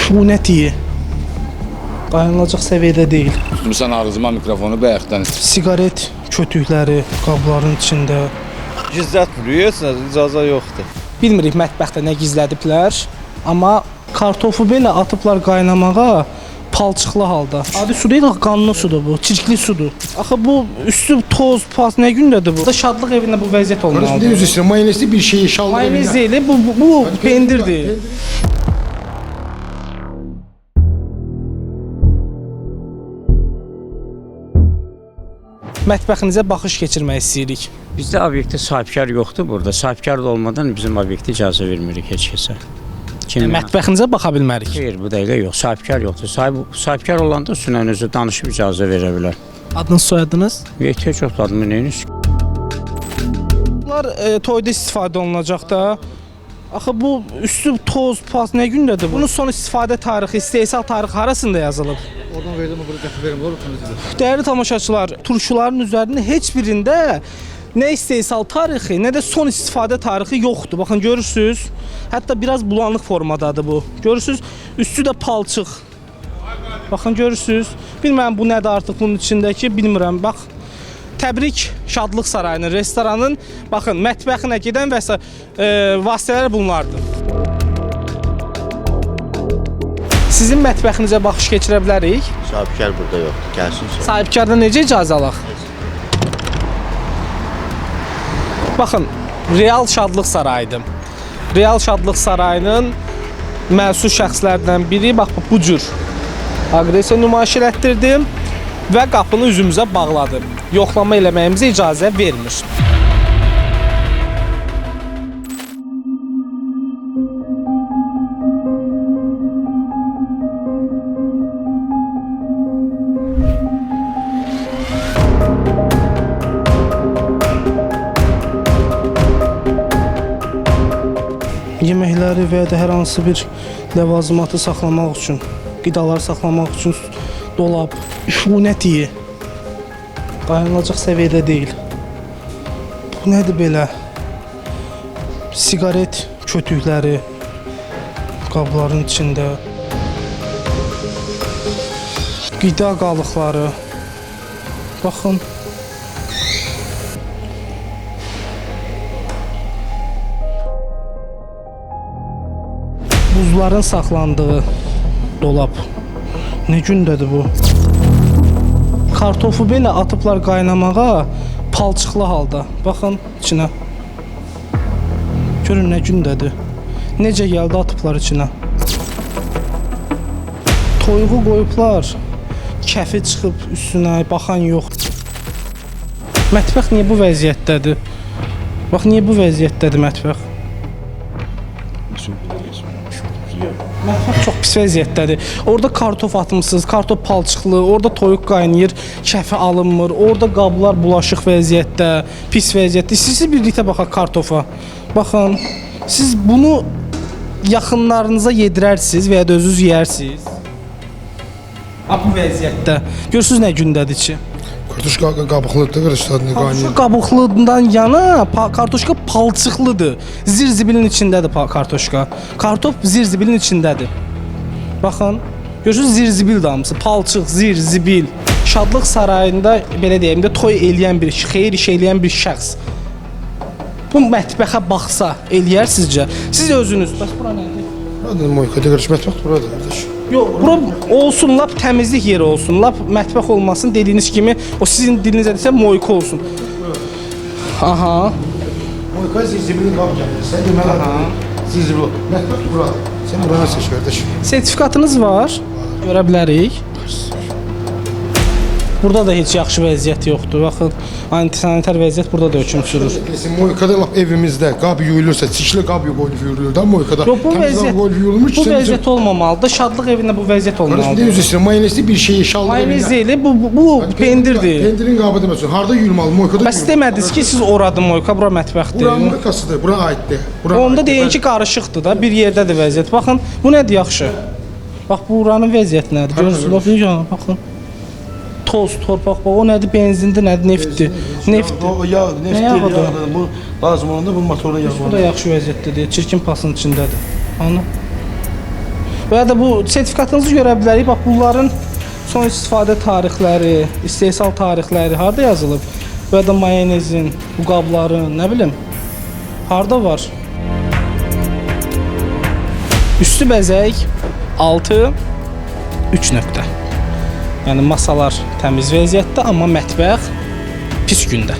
Üşunət iyi. Dayanılacaq səviyyədə deyil. Tutmuşsan ağzıma mikrofonu bayaqdan. Siqaret kötükləri qabların içində. Gizlətmirsiniz, icazə yoxdur. Bilmirik mətbəxdə nə gizlədiblər, amma kartofu belə atıblar qaynamağa palçıqlı halda. Adi su deyil, qanlı sudur bu, çirkli sudur. Axı bu üstü toz, pas nə gündədir bu? Şadlıq evində bu vəziyyət olmalıdır. Ne üzüsün mayonezli bir şeyi şallı. Mayonez deyil, bu pendirdir. Mətbəxinizə baxış keçirmək istəyirik. Bizdə obyektə sahibkar yoxdur burada. Sahibkar da olmadan bizim obyektə icazə vermirik heç kəsə. Mətbəxinizə baxa bilmərik. Xeyr, bu dəqiqə yox. Sahibkar yoxdur. Sahibkar olanda üstündən özü danışıb icazə verə bilər. Adınız, soyadınız? Ehtiyac yoxdur adımı neyiniz? Bunlar toyda istifadə olunacaq da. Axı bu üstü toz, pas nə gündədir bu? Bunun son istifadə tarixi, istehsal tarixi harasında yazılıb? Oradan verdim, burada dəfə verim, olur. Dəyərli tamaşaçılar, turşuların üzərində heç birində nə istehsal tarixi, nə də son istifadə tarixi yoxdur. Baxın, görürsünüz, hətta biraz bulanıq formadadır bu. Görürsünüz, üstü də palçıq. Baxın, görürsünüz. Bilmirəm, bu nədir artıq bunun içindəki, bilmirəm. Bax, Təbrik Şadlıq Sarayının, restoranın, baxın, mətbəxinə gedən vasitələr bunlardır. Sizin mətbəxinizə baxış keçirə bilərik. Sahibkar burada yoxdur, gəlsin sonra. Sahibkardan necə icazə alaq? Baxın, Real Şadlıq Sarayıdır. Real Şadlıq Sarayının məsul şəxslərdən biri, bax, bu cür aqressiya nümayiş elətdirdim və qapını üzümüzə bağladı. Yoxlama eləməyimizə icazə vermir. Yeməkləri və ya da hər hansı bir ləvazimatı saxlamaq üçün, qidaları saxlamaq üçün dolab, üşunət iyi. Dayanılacaq səviyyədə deyil. Bu nədir belə? Siqaret kötükləri qabların içində. Qida qalıqları. Baxın. Buzların saxlandığı dolab. Nə gündədir bu? Kartofu belə atıblar qaynamağa palçıqlı halda. Baxın içinə. Görün nə gündədir. Necə gəldi atıblar içinə. Toyuğu qoyublar. Kəfi çıxıb üstünə, baxan yox. Mətbəx niyə bu vəziyyətdədir? Bax, niyə bu vəziyyətdədir mətbəx? Mətbəx çox pis vəziyyətdədir. Orada kartof atmışsınız, kartof palçıqlı, orada toyuq qaynayır, kəfi alınmır, orada qablar bulaşıq vəziyyətdə, pis vəziyyətdə. Siz birlikdə baxaq kartofa. Baxın, siz bunu yaxınlarınıza yedirərsiniz və ya da özünüz yeyərsiniz. Bu vəziyyətdə. Görürsünüz nə gündədir ki? Kartuşka qabıqlıdır, qarışlar ne qaynayır. Kartuşka qabıqlığından yana kartuşka palçıqlıdır. Zirzibilin içindədir kartuşka. Kartof zirzibilin içindədir. Baxın, görürsünüz zirzibil damısı, palçıq, zirzibil. Şadlıq Sarayında, belə deyəm də, toy eləyən bir, xeyir iş eləyən bir şəxs. Bu mətbəxə baxsa, eləyər sizcə? Siz özünüz, bəs bura nədir? Burada moykada qarış mətbəx burada qardaş. Yox, bura olsun, lap təmizlik yeri olsun, lap mətbəx olmasın, dediyiniz kimi, o sizin dilinizə desə moyka olsun. Aha. Moyka zirzibilin qabı gəlir. Sən deməli, zirzibil. Mətbəx burada. Sən buranı seç qardaş. Sertifikatınız var, görə bilərik. Burada da heç yaxşı vəziyyət yoxdur. Baxın, antisanitar vəziyyət burada da hökm sürür. Moykada lap evimizdə qab yuyulursa, çişli qab yuyulur da moykada. Yox, bu vəziyyət olmamalıdır. Şadlıq evində bu vəziyyət olmalıdır. Ne üzüsün mayonezli bir şeyi şallı. Mayonez deyil, bu pendirdir. Pendirin qabı deməsin. Harda yuyulmalı? Moykada. Bəs demədiniz ki, siz oradan moyka, bura mətbəxdir. Bura moykasıdır, bura aiddir. Onda deyin ki, qarışıqdır da, bir yerdədir vəziyyət. Baxın, bu nədir yaxşı? Bax, buranın vəziyyəti nədir? Görürsünüz, baxın. Toz, torpaq, o nədir? Benzindir, nədir? Neftdir. Neftdir. O yağdır, neftdir, yağdır. Bu lazım olanda bu motorda yağ var. Bu da yaxşı vəziyyətdədir. Çirkin pasın içindədir. Ana. Və ya da bu sertifikatınızı görə bilərik. Bax, bunların son istifadə tarixləri, istehsal tarixləri harda yazılıb? Və ya da mayonezin, bu qabların, nə bilim, harda var? Üstü bəzək 6 3 nöqtə. Yəni masalar təmiz vəziyyətdə, amma mətbəx pis gündə.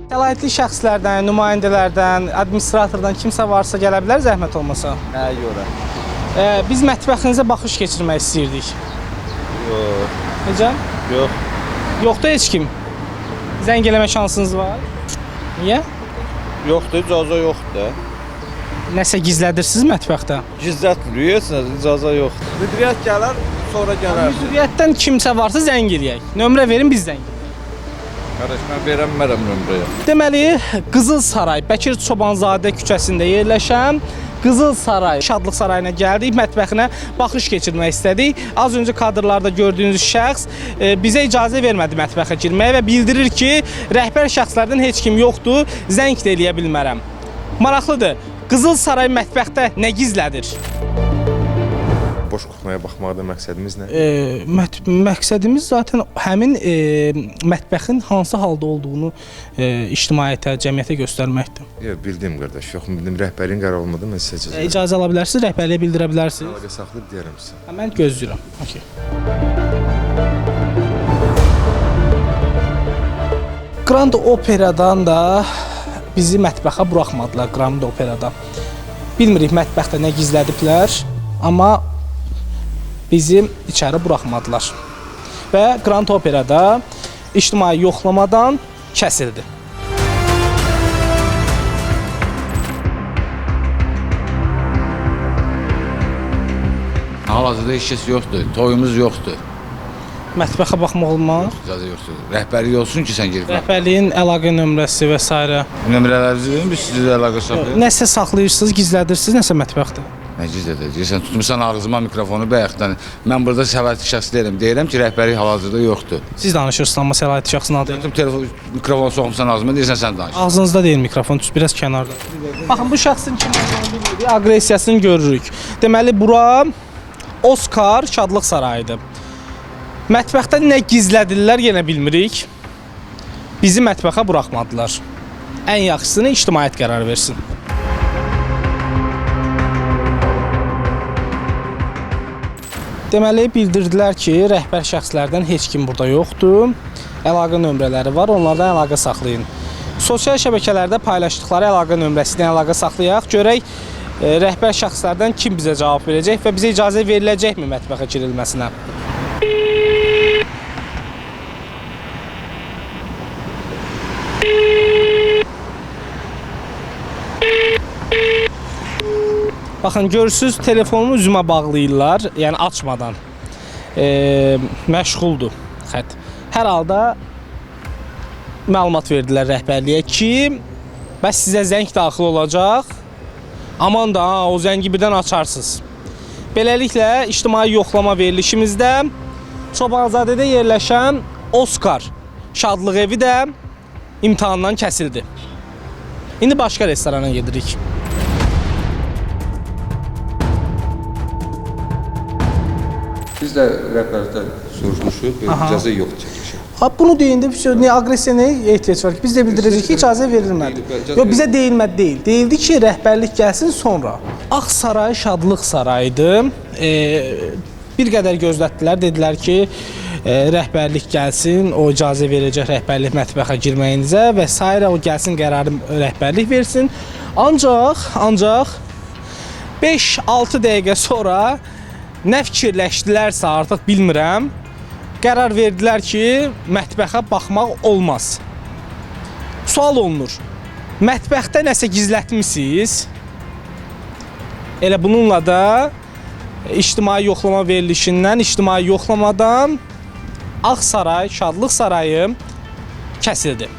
Səlahiyyətli şəxslərdən, nümayəndələrdən, administratordan kimsə varsa gələ bilər zəhmət olmasa? Nəyə görə? Biz mətbəxinizə baxış keçirmək istəyirdik. Yox. Necə? Yox. Yoxdur heç kim. Zəng eləmə şansınız var. Niyə? Yoxdur, icazə yoxdur. Nəsə gizlədirsiniz mətbəxdə? Gizlətmirsiniz, icazə yoxdur. Müdiriyyət gələr, sonra gələr. Müdiriyyətdən kimsə varsa zəng eləyək. Nömrə verin, biz zəng eləyək. Qardaş, mən verəmmərəm nömrəyə. Deməli, Qızıl Saray, Bəkir Çobanzadə küçəsində yerləşən Qızıl Saray, Şadlıq Sarayına gəldik, mətbəxinə baxış keçirmək istədik. Az öncə kadrlarda gördüyünüz şəxs bizə icazə vermədi mətbəxə girməyə və bildirir ki, rəhbər şəxslərdən heç kim yoxdur, zəng də eləyə bilmərəm. Maraqlıdır, Qızıl Saray mətbəxdə nə gizlədir? Boş kuxnaya baxmaqda məqsədimiz nə? Məqsədimiz zaten həmin mətbəxin hansı halda olduğunu ictimaiyyətə, cəmiyyətə göstərməkdir. Yox, bildim qardaş, yox, bildim. Rəhbərin qərar olmadı, mən sizə İcazə ala bilərsiniz, rəhbərliyə bildirə bilərsiniz. əlaqə saxlayıb deyərəm sizə. Mən gözləyirəm. Okay. Grand Operadan da bizi mətbəxə buraxmadılar, Grand Operada. Bilmirik mətbəxdə nə gizlədiblər, amma bizi içəri buraxmadılar. Və Grand Operada ictimai yoxlamadan kəsildi. Hal-hazırda heç kəs yoxdur, toyumuz yoxdur. Mətbəxə baxmaq olmaz. İcazə yoxdur. Rəhbərlik olsun ki, sən girib. Rəhbərliyin əlaqə nömrəsi və s. Nömrələrinizi verin, biz sizə əlaqə saxlayırıq. Nəsə saxlayırsınız, gizlədirsiniz, nəsə mətbəxdə. Nə gizlədir? Deyirsən, tutmusan ağzıma mikrofonu bayaqdan. Mən burada səlahiyyətli şəxs deyirəm. Deyirəm ki, rəhbərlik hal-hazırda yoxdur. Siz danışırsınız, amma səlahiyyətli şəxsin adı. Götürüb telefon, mikrofonu soxmusan ağzıma, deyirsən sən danış. Ağzınızda deyil mikrofon, biraz kənarda. Baxın, bu şəxsin kim olduğunu bilmirik, aqressiyasını görürük. Deməli, bura Oskar Şadlıq Sarayıdır. Mətbəxdə nə gizlədirlər, yenə bilmirik. Bizi mətbəxə buraxmadılar. Ən yaxşısını ictimaiyyət qərar versin. Deməli, bildirdilər ki, rəhbər şəxslərdən heç kim burada yoxdur. Əlaqə nömrələri var, onlardan əlaqə saxlayın. Sosial şəbəkələrdə paylaşdıqları əlaqə nömrəsindən əlaqə saxlayaq. Görək, rəhbər şəxslərdən kim bizə cavab verəcək və bizə icazə veriləcəkmi mətbəxə girilməsinə? Baxın, görürsünüz, telefonumu üzümə bağlayırlar, yəni açmadan. Məşğuldur xət. Hər halda məlumat verdilər rəhbərliyə ki, bəs sizə zəng daxil olacaq, aman da, o zəngi birdən açarsınız. Beləliklə, ictimai yoxlama verilişimizdə Çobanzadədə yerləşən Oskar Şadlıq evi də imtahandan kəsildi. İndi başqa restorana gedirik. Biz də rəhbərlikdən soruşmuşuq, icazə yoxdur çəkilişə. Bunu deyəndə niyə aqressiya nəyə ehtiyac var ki? Biz də bildirəcəyik ki, icazə verilmədi. Yox, bizə deyilmədi deyil. Deyildi ki, rəhbərlik gəlsin sonra. Ağsaray Şadlıq Sarayıdır. Bir qədər gözlətdilər, dedilər ki, rəhbərlik gəlsin, o icazə verəcək rəhbərlik mətbəxə girməyinizə və s. o gəlsin qərarı rəhbərlik versin. Ancaq 5-6 dəqiqə sonra nə fikirləşdilərsə artıq bilmirəm, qərar verdilər ki, mətbəxə baxmaq olmaz. Sual olunur, mətbəxdə nəsə gizlətmisiniz? Elə bununla da ictimai yoxlama verilişindən, ictimai yoxlamadan Ağsaray, Şadlıq Sarayı kəsildi.